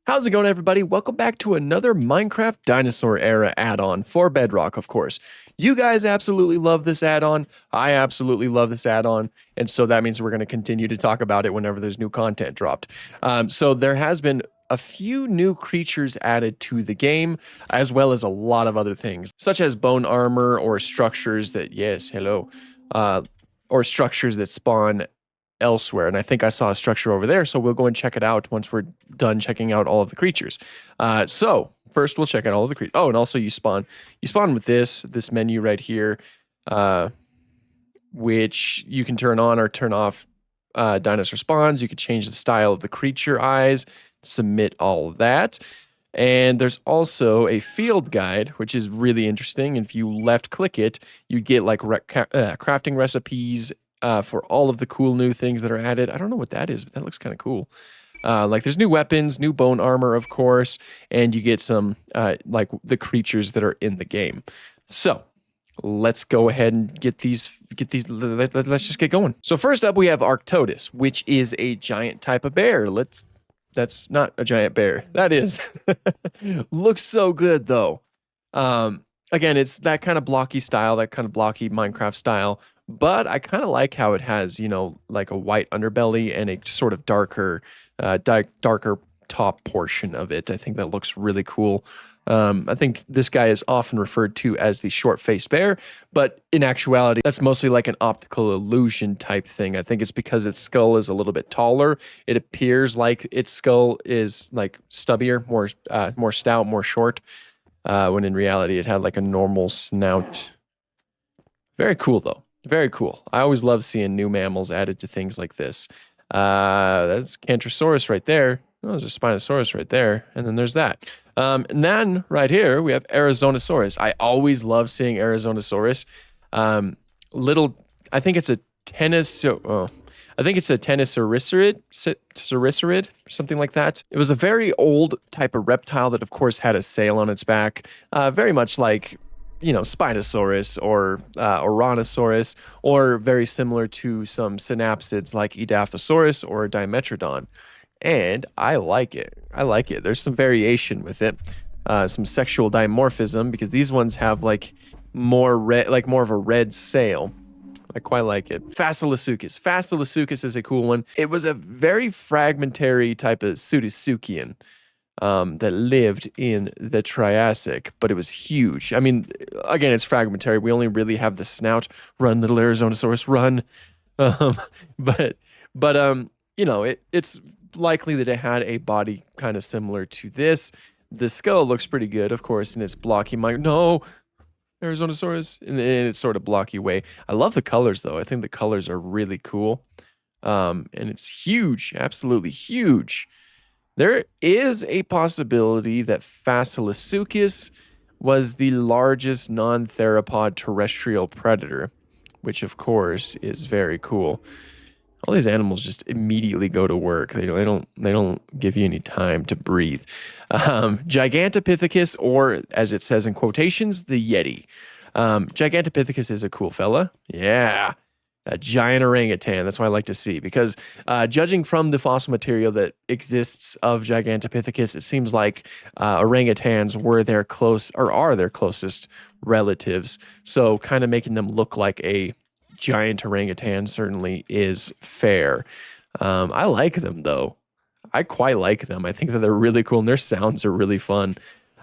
How's it going, everybody? Welcome back to another Minecraft Dinosaur Era add-on for Bedrock, of course. You guys absolutely love this add-on. I absolutely love this add-on, and so that means we're going to continue to talk about it whenever there's new content dropped. So there has been a few new creatures added to the game, as well as a lot of other things, such as bone armor or structures that, or structures that spawn elsewhere. And I think I saw a structure over there, so we'll go and check it out once we're done checking out all of the creatures. So first we'll check out all of the creatures. Oh, and also you spawn with this menu right here, which you can turn on or turn off dinosaur spawns. You can change the style of the creature eyes, submit all of that. And there's also a field guide, which is really interesting. If you left click it, you get like crafting recipes for all of the cool new things that are added. I don't know what that is, but that looks kind of cool. Like there's new weapons, new bone armor, of course, and you get some like the creatures that are in the game. So let's go ahead and get these. Let's just get going. So first up, we have Arctodus, which is a giant type of bear. That's not a giant bear. That is. Looks so good though. Again, it's that kind of blocky style, that kind of blocky Minecraft style. But I kind of like how it has, like a white underbelly and a sort of darker top portion of it. I think that looks really cool. I think this guy is often referred to as the short-faced bear, but in actuality, that's mostly like an optical illusion type thing. I think it's because its skull is a little bit taller. It appears like its skull is like stubbier, more stout, more short, when in reality it had like a normal snout. Very cool though. Very cool. I always love seeing new mammals added to things like this. That's Cantrosaurus right there. Oh, there's a Spinosaurus right there. And then there's that. And then right here, we have Arizonosaurus. I always love seeing Arizonosaurus. I think it's a Tennosaurid, something like that. It was a very old type of reptile that, of course, had a sail on its back. Very much like Spinosaurus or Ouranosaurus, or very similar to some synapsids like Edaphosaurus or Dimetrodon. And I like it. There's some variation with it, some sexual dimorphism, because these ones have like more of a red sail. I quite like it. Facilosuchus. Facilosuchus is a cool one. It was a very fragmentary type of Pseudotsuchian that lived in the Triassic, but it was huge. I mean, again, it's fragmentary. We only really have the snout. Run, little Arizonosaurus, run. It's likely that it had a body kind of similar to this. The skull looks pretty good, of course, in its blocky Arizonosaurus in its sort of blocky way. I love the colors, though. I think the colors are really cool. And it's huge, absolutely huge. There is a possibility that Facilosuchus was the largest non-theropod terrestrial predator, which of course is very cool. All these animals just immediately go to work. They don't give you any time to breathe. Gigantopithecus, or as it says in quotations, the Yeti. Gigantopithecus is a cool fella. Yeah. A giant orangutan. That's what I like to see, because judging from the fossil material that exists of Gigantopithecus, it seems like orangutans are their closest relatives. So kind of making them look like a giant orangutan certainly is fair. I like them though. I quite like them. I think that they're really cool and their sounds are really fun.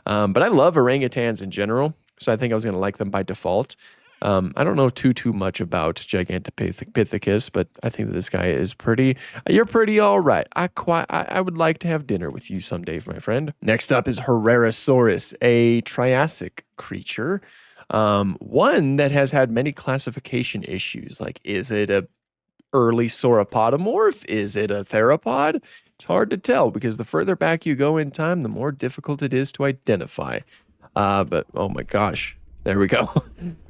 But I love orangutans in general, so I think I was going to like them by default. I don't know too much about Gigantopithecus, but I think that this guy is you're pretty all right. I would like to have dinner with you someday, my friend. Next up is Herrerasaurus, a Triassic creature. One that has had many classification issues. Like, is it a early sauropodomorph? Is it a theropod? It's hard to tell, because the further back you go in time, the more difficult it is to identify. But oh my gosh, there we go.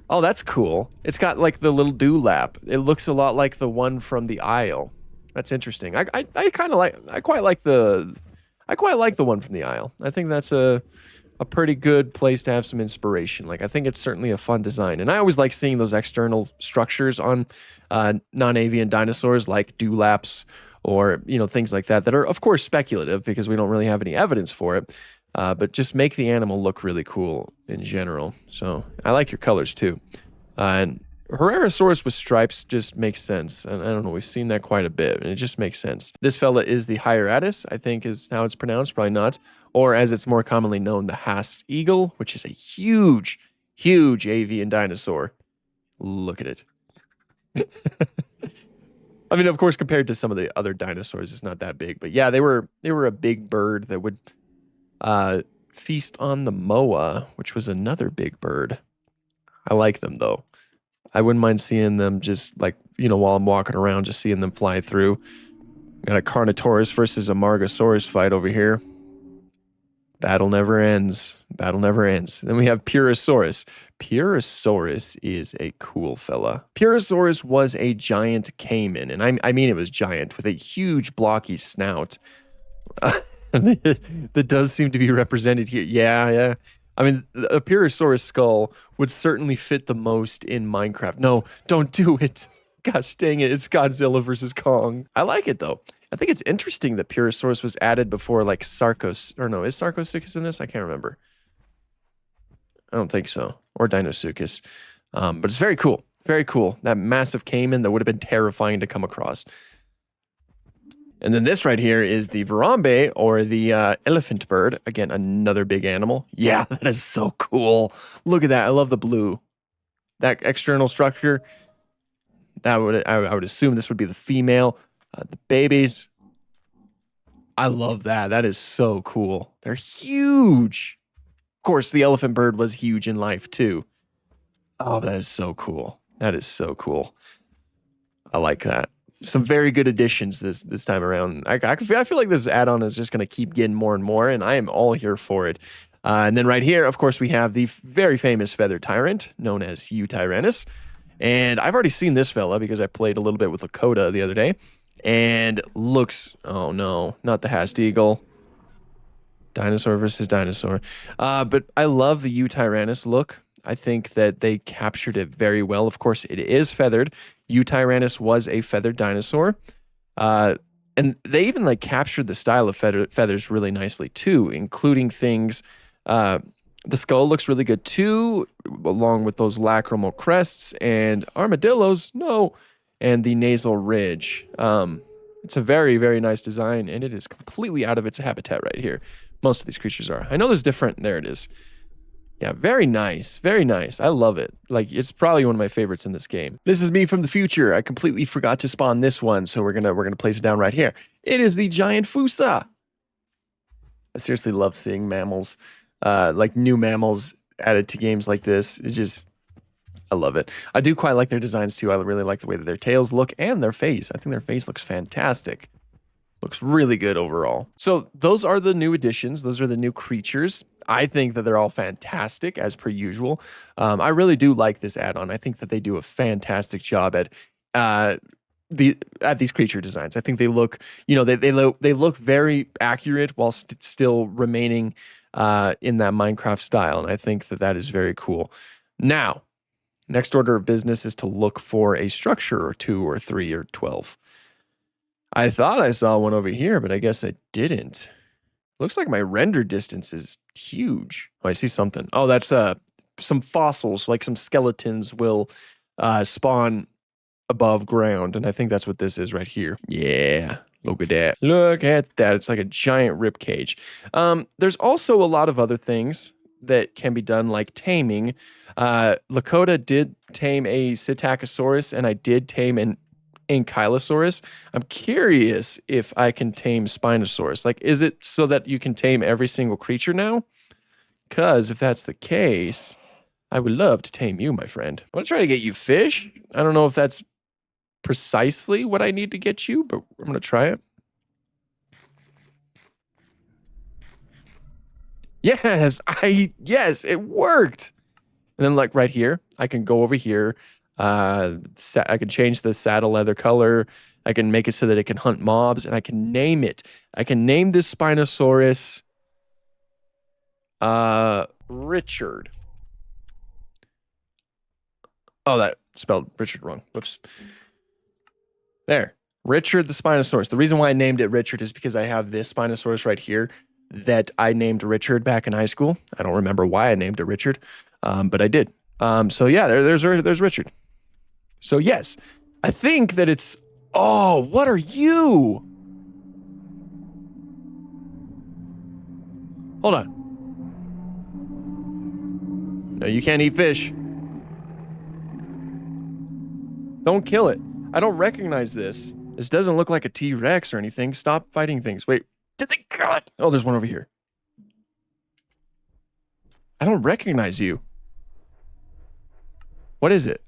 Oh, that's cool. It's got like the little dewlap. It looks a lot like the one from the Isle. That's interesting. I quite like the one from the Isle. I think that's a pretty good place to have some inspiration. Like, I think it's certainly a fun design. And I always like seeing those external structures on non-avian dinosaurs, like dewlaps or, things like that are, of course, speculative because we don't really have any evidence for it. But just make the animal look really cool in general. So I like your colors too. And Herrerasaurus with stripes just makes sense. And I don't know, we've seen that quite a bit, and it just makes sense. This fella is the Hyratus, I think is how it's pronounced, probably not. Or as it's more commonly known, the Hast Eagle, which is a huge, huge avian dinosaur. Look at it. I mean, of course, compared to some of the other dinosaurs, it's not that big. But yeah, they were a big bird that would feast on the moa, which was another big bird. I like them, though. I wouldn't mind seeing them just like, while I'm walking around, just seeing them fly through. Got a Carnotaurus versus a Margosaurus fight over here. Battle never ends. Battle never ends. Then we have Purosaurus. Purosaurus is a cool fella. Purosaurus was a giant caiman, and I mean it was giant, with a huge blocky snout. That does seem to be represented here. Yeah. I mean, a Purosaurus skull would certainly fit the most in Minecraft. No, don't do it. Gosh dang it, it's Godzilla versus Kong. I like it, though. I think it's interesting that Purosaurus was added before, like, Sarcos... Or no, is Sarcosuchus in this? I can't remember. I don't think so. Or Dinosuchus. But it's very cool. Very cool. That massive caiman that would have been terrifying to come across. And then this right here is the Varambe, or the elephant bird. Again, another big animal. Yeah, that is so cool. Look at that. I love the blue. That external structure, I would assume this would be the female. The babies, I love that. That is so cool. They're huge. Of course, the elephant bird was huge in life, too. Oh, that is so cool. That is so cool. I like that. Some very good additions this time around. I feel like this add-on is just going to keep getting more and more, and I am all here for it. And then right here, of course, we have the very famous feathered tyrant, known as Eutyrannus. And I've already seen this fella because I played a little bit with Lakota the other day. And looks, oh no, not the Hast Eagle. Dinosaur versus dinosaur. But I love the Eutyrannus look. I think that they captured it very well. Of course, it is feathered. Eutyrannus was a feathered dinosaur. And they even like captured the style of feathers really nicely too, including things. The skull looks really good too, along with those lacrimal crests and armadillos. No. And the nasal ridge. It's a very, very nice design, and it is completely out of its habitat right here. Most of these creatures are. I know there's different. There it is. Yeah, very nice. Very nice. I love it. Like, it's probably one of my favorites in this game. This is me from the future. I completely forgot to spawn this one, so we're gonna place it down right here. It is the giant Fusa. I seriously love seeing mammals, like new mammals added to games like this. It just... I love it. I do quite like their designs too. I really like the way that their tails look and their face. I think their face looks fantastic. Looks really good overall. So those are the new additions. Those are the new creatures. I think that they're all fantastic as per usual. I really do like this add-on. I think that they do a fantastic job at these creature designs. I think they look, they look very accurate while still remaining in that Minecraft style. And I think that is very cool. Now, next order of business is to look for a structure or 2 or 3 or 12. I thought I saw one over here, but I guess I didn't. Looks like my render distance is huge. Oh, I see something. Oh, that's some fossils, like some skeletons will spawn above ground, and I think that's what this is right here. Yeah, look at that. Look at that. It's like a giant rib cage. There's also a lot of other things that can be done, like taming. Lakota did tame a Psittacosaurus, and I did tame an Ankylosaurus. I'm curious if I can tame Spinosaurus. Like, is it so that you can tame every single creature now? Because if that's the case, I would love to tame you, my friend. I want to try to get you fish. I don't know if that's precisely what I need to get you, but I'm going to try it. Yes, it worked. And then like right here, I can go over here. I can change the saddle leather color. I can make it so that it can hunt mobs, and I can name it. I can name this Spinosaurus Richard. Oh, that spelled Richard wrong. Whoops. There. Richard the Spinosaurus. The reason why I named it Richard is because I have this Spinosaurus right here that I named Richard back in high school. I don't remember why I named it Richard, but I did. So yeah, there's Richard. So yes, I think that it's. Oh, what are you? Hold on. No, you can't eat fish. Don't kill it. I don't recognize this. This doesn't look like a T-Rex or anything. Stop fighting things. Wait, did they kill it? Oh, there's one over here. I don't recognize you. What is it?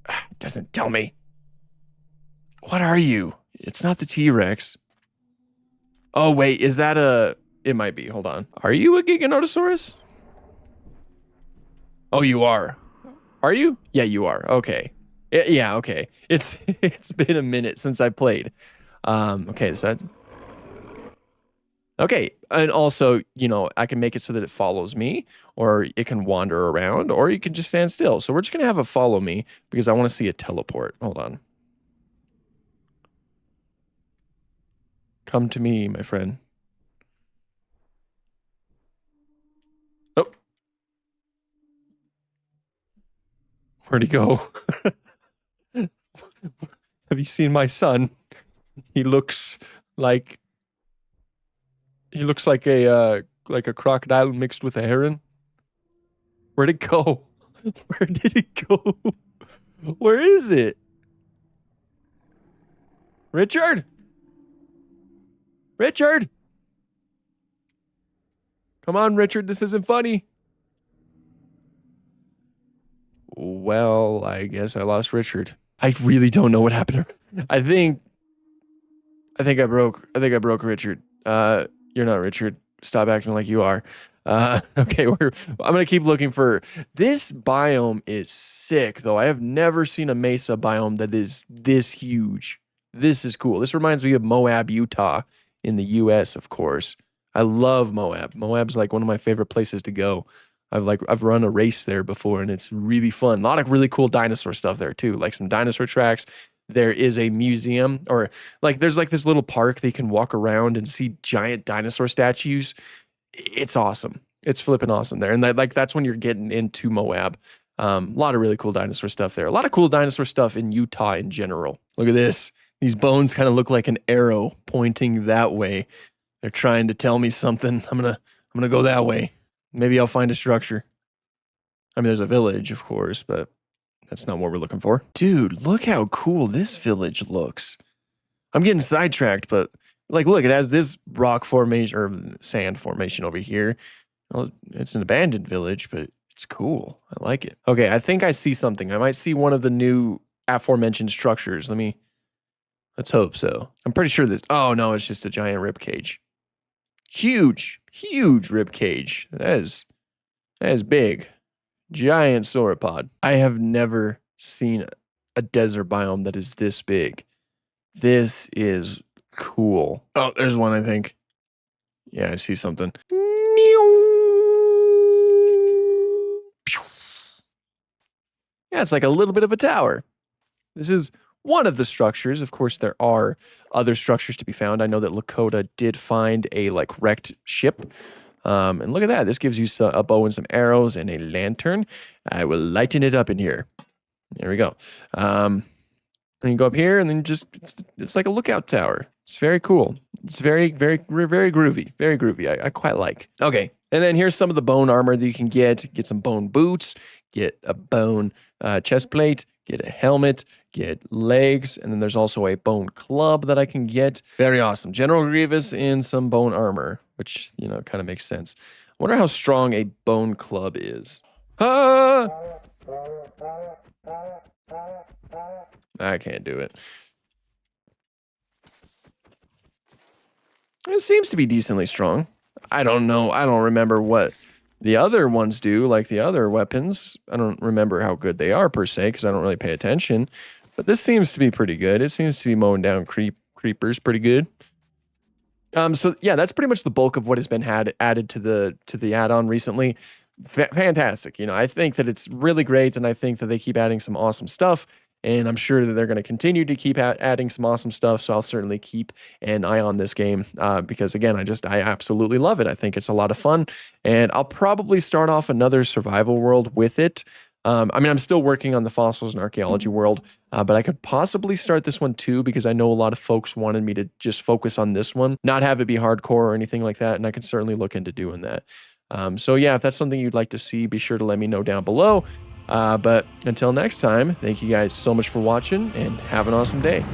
It doesn't tell me. What are you? It's not the T-Rex. Oh, wait, is that a... It might be. Hold on. Are you a Giganotosaurus? Oh, you are. Are you? Yeah, you are. Okay. Yeah, okay. It's been a minute since I played. Okay, so that... Okay, and also, you know, I can make it so that it follows me, or it can wander around, or you can just stand still. So we're just going to have it follow me, because I want to see it teleport. Hold on. Come to me, my friend. Oh. Where'd he go? Have you seen my son? He looks like a crocodile mixed with a heron. Where'd it go? Where did it go? Where is it? Richard? Richard? Come on, Richard, this isn't funny. Well, I guess I lost Richard. I really don't know what happened. I think I broke Richard. You're not Richard. Stop acting like you are. Okay, I'm gonna keep looking for this biome is sick though. I have never seen a mesa biome that is this huge. This is cool. This reminds me of Moab, Utah in the US, of course. I love Moab. Moab's like one of my favorite places to go. I've run a race there before and it's really fun. A lot of really cool dinosaur stuff there too, like some dinosaur tracks. There is a museum, or like there's like this little park that you can walk around and see giant dinosaur statues. It's awesome. It's flipping awesome there. And that's when you're getting into Moab. A lot of really cool dinosaur stuff there. A lot of cool dinosaur stuff in Utah in general. Look at this. These bones kind of look like an arrow pointing that way. They're trying to tell me something. I'm gonna go that way. Maybe I'll find a structure. I mean, there's a village, of course, but that's not what we're looking for. Dude, look how cool this village looks. I'm getting sidetracked, but like, look, it has this rock formation or sand formation over here. Well, it's an abandoned village, but it's cool. I like it. Okay, I think I see something. I might see one of the new aforementioned structures. Let's hope so. I'm pretty sure this. Oh no, it's just a giant rib cage. Huge rib cage. That is big. Giant sauropod. I have never seen a desert biome that is this big. This is cool. Oh, there's one, I think. Yeah, I see something. Yeah, it's like a little bit of a tower. This is one of the structures. Of course, there are other structures to be found. I know that Lakota did find a like wrecked ship. And look at that. This gives you a bow and some arrows and a lantern. I will lighten it up in here. There we go. And you go up here and then just, it's like a lookout tower. It's very cool. It's very, very, very groovy. Very groovy. I quite like. Okay. And then here's some of the bone armor that you can get. Get some bone boots, get a bone chest plate, get a helmet, get legs, and then there's also a bone club that I can get. Very awesome. General Grievous in some bone armor, which, you know, kind of makes sense. I wonder how strong a bone club is. Ah! I can't do it. It seems to be decently strong. I don't know. I don't remember what the other ones do, like the other weapons. I don't remember how good they are per se, because I don't really pay attention. But this seems to be pretty good. It seems to be mowing down creepers pretty good. So yeah, that's pretty much the bulk of what has been added to the add-on recently. Fantastic. You know, I think that it's really great, and I think that they keep adding some awesome stuff. and I'm sure that they're going to continue to keep adding some awesome stuff. So I'll certainly keep an eye on this game because again, I absolutely love it. I think it's a lot of fun, and I'll probably start off another survival world with it. I mean, I'm still working on the fossils and archaeology world, but I could possibly start this one too because I know a lot of folks wanted me to just focus on this one, not have it be hardcore or anything like that, and I can certainly look into doing that. So yeah, if that's something you'd like to see, be sure to let me know down below. But until next time, thank you guys so much for watching and have an awesome day.